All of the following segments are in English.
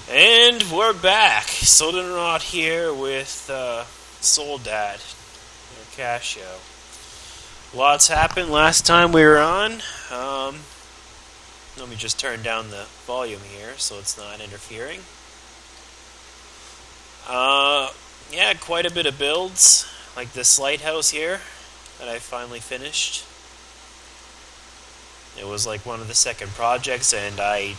And we're back. Soldernrot here with Soul Dad, your Casio. Lots happened last time we were on. Let me just turn down the volume here so it's not interfering. Yeah, quite a bit of builds, like this lighthouse here that I finally finished. It was like one of the second projects, and I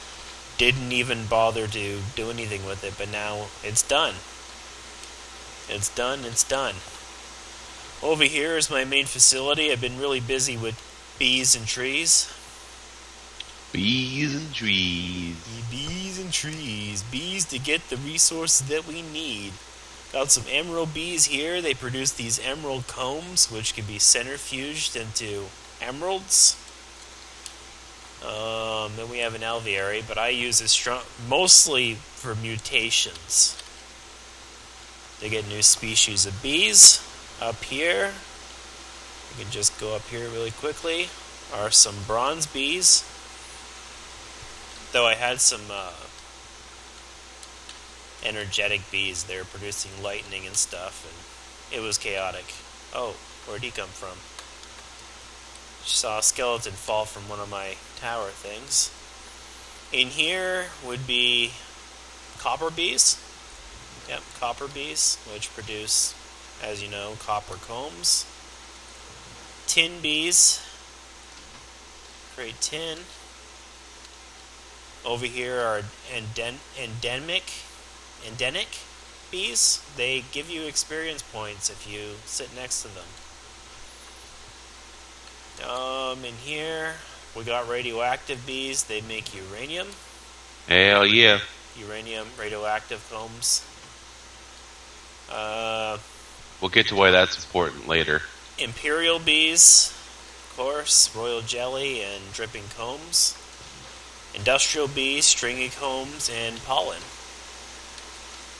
didn't even bother to do anything with it, but now it's done. It's done. Over here is my main facility. I've been really busy with bees and trees. Bees and trees. Bees and trees. Bees to get the resources that we need. Got some emerald bees here. They produce these emerald combs, which can be centrifuged into emeralds. Then we have an alveary, but I use it mostly for mutations. To get new species of bees. Up here, we can just go up here really quickly, are some bronze bees. Though I had some energetic bees, they were producing lightning and stuff, and it was chaotic. Oh, where'd he come from? Saw a skeleton fall from one of my tower things. In here would be copper bees. Yep, copper bees, which produce, as you know, copper combs. Tin bees. Create tin. Over here are endemic bees. They give you experience points if you sit next to them. In here, we got radioactive bees. They make uranium. Hell yeah. Uranium, radioactive combs. We'll get to why that's important later. Imperial bees, of course, royal jelly and dripping combs. Industrial bees, stringy combs, and pollen,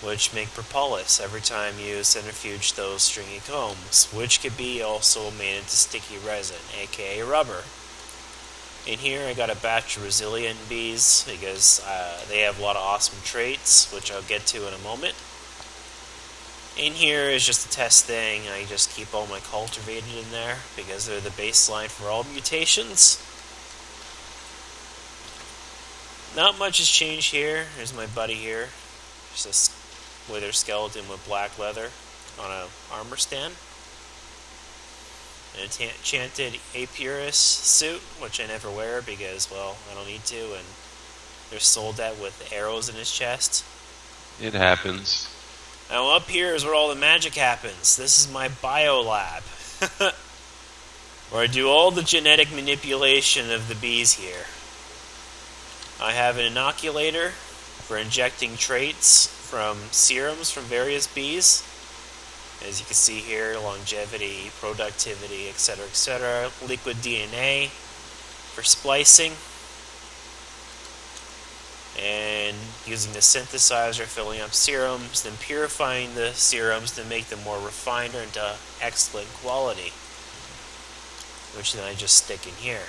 which make propolis every time you centrifuge those stringy combs, which could be also made into sticky resin, aka rubber. In here I got a batch of resilient bees because they have a lot of awesome traits, which I'll get to in a moment. In here is just a test thing. I just keep all my cultivated in there because they're the baseline for all mutations. Not much has changed here. There's my buddy here. Just a wither skeleton with black leather on a armor stand. An enchanted Apurus suit, which I never wear because, well, I don't need to, and they're sold at with arrows in his chest. It happens. Now up here is where all the magic happens. This is my bio lab, where I do all the genetic manipulation of the bees here. I have an inoculator for injecting traits from serums from various bees. As you can see here, longevity, productivity, etc., etc. Liquid DNA for splicing. And using the synthesizer, filling up serums, then purifying the serums to make them more refined or into excellent quality, which then I just stick in here.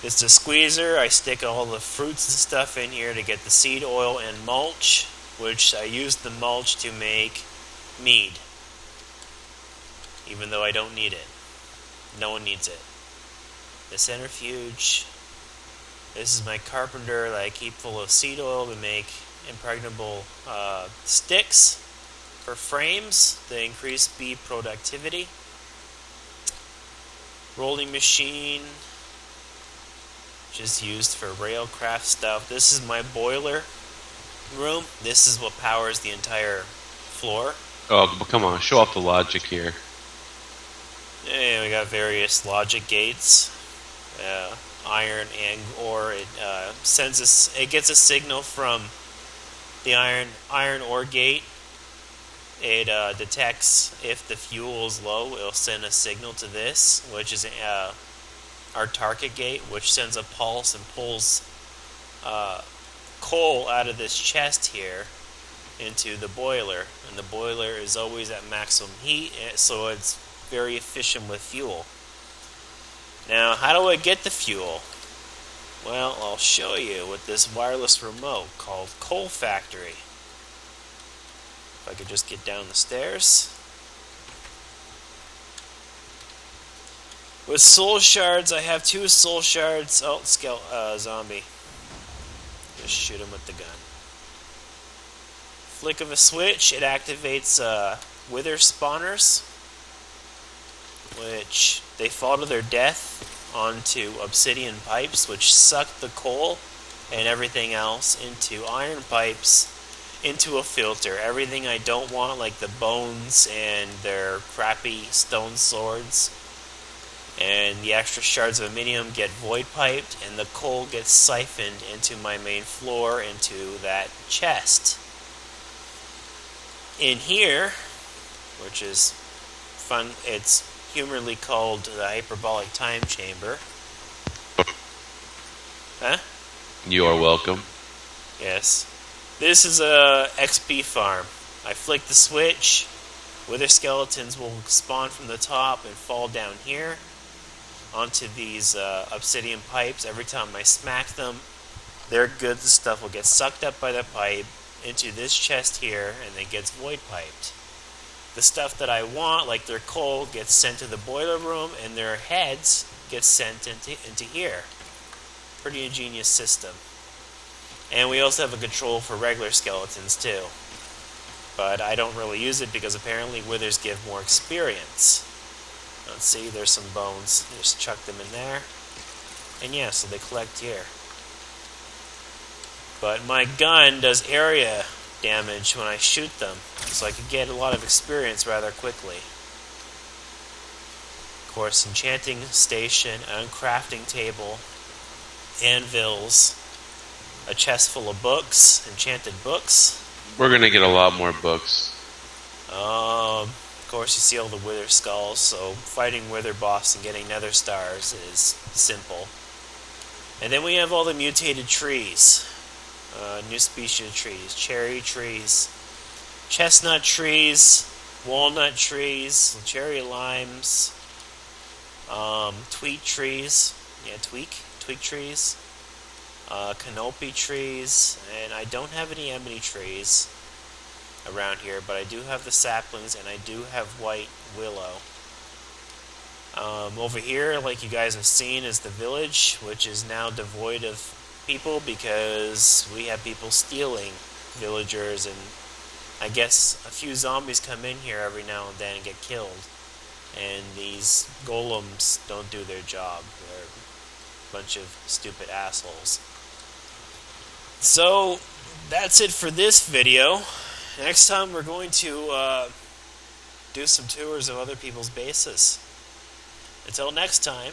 This is a squeezer. I stick all the fruits and stuff in here to get the seed oil and mulch, which I use the mulch to make mead, even though I don't need it. No one needs it. The centrifuge. This is my carpenter that I keep full of seed oil to make impregnable sticks for frames to increase bee productivity. Rolling machine, which is used for railcraft stuff. This is my boiler room. This is what powers the entire floor. Oh, come on, show off the logic here. And we got various logic gates. Iron and ore. It it gets a signal from the iron ore gate. It detects if the fuel is low. It'll send a signal to this, which is our target gate, which sends a pulse and pulls coal out of this chest here into the boiler, and the boiler is always at maximum heat, so it's very efficient with fuel. Now, how do I get the fuel? Well, I'll show you with this wireless remote called Coal Factory. If I could just get down the stairs. With soul shards, I have 2 soul shards. Oh, zombie. Just shoot him with the gun. Flick of a switch, it activates wither spawners, which they fall to their death onto obsidian pipes, which suck the coal and everything else into iron pipes, into a filter. Everything I don't want, like the bones and their crappy stone swords, and the extra shards of aluminium get void piped, and the coal gets siphoned into my main floor, into that chest. In here, which is fun, it's humorously called the hyperbolic time chamber. Huh? You are welcome. Yes. This is a XP farm. I flick the switch, wither skeletons will spawn from the top and fall down here onto these obsidian pipes. Every time I smack them, their goods and stuff will get sucked up by the pipe into this chest here, and it gets void piped. The stuff that I want, like their coal, gets sent to the boiler room, and their heads get sent into here. Pretty ingenious system. And we also have a control for regular skeletons too. But I don't really use it because apparently withers give more experience. Let's see, there's some bones. Just chuck them in there. And yeah, so they collect here. But my gun does area damage when I shoot them, so I could get a lot of experience rather quickly. Of course, enchanting station, an uncrafting table, anvils, a chest full of books, enchanted books. We're gonna get a lot more books. Of course, you see all the wither skulls, so fighting wither boss and getting nether stars is simple. And then we have all the mutated trees. New species of trees. Cherry trees, chestnut trees, walnut trees, cherry limes, tweak trees. Yeah, tweak trees. Canopy trees, and I don't have any ebony trees around here, but I do have the saplings, and I do have white willow. Over here, like you guys have seen, is the village, which is now devoid of people because we have people stealing villagers, and I guess a few zombies come in here every now and then and get killed, and these golems don't do their job. They're a bunch of stupid assholes. So that's it for this video. Next time we're going to do some tours of other people's bases. Until next time.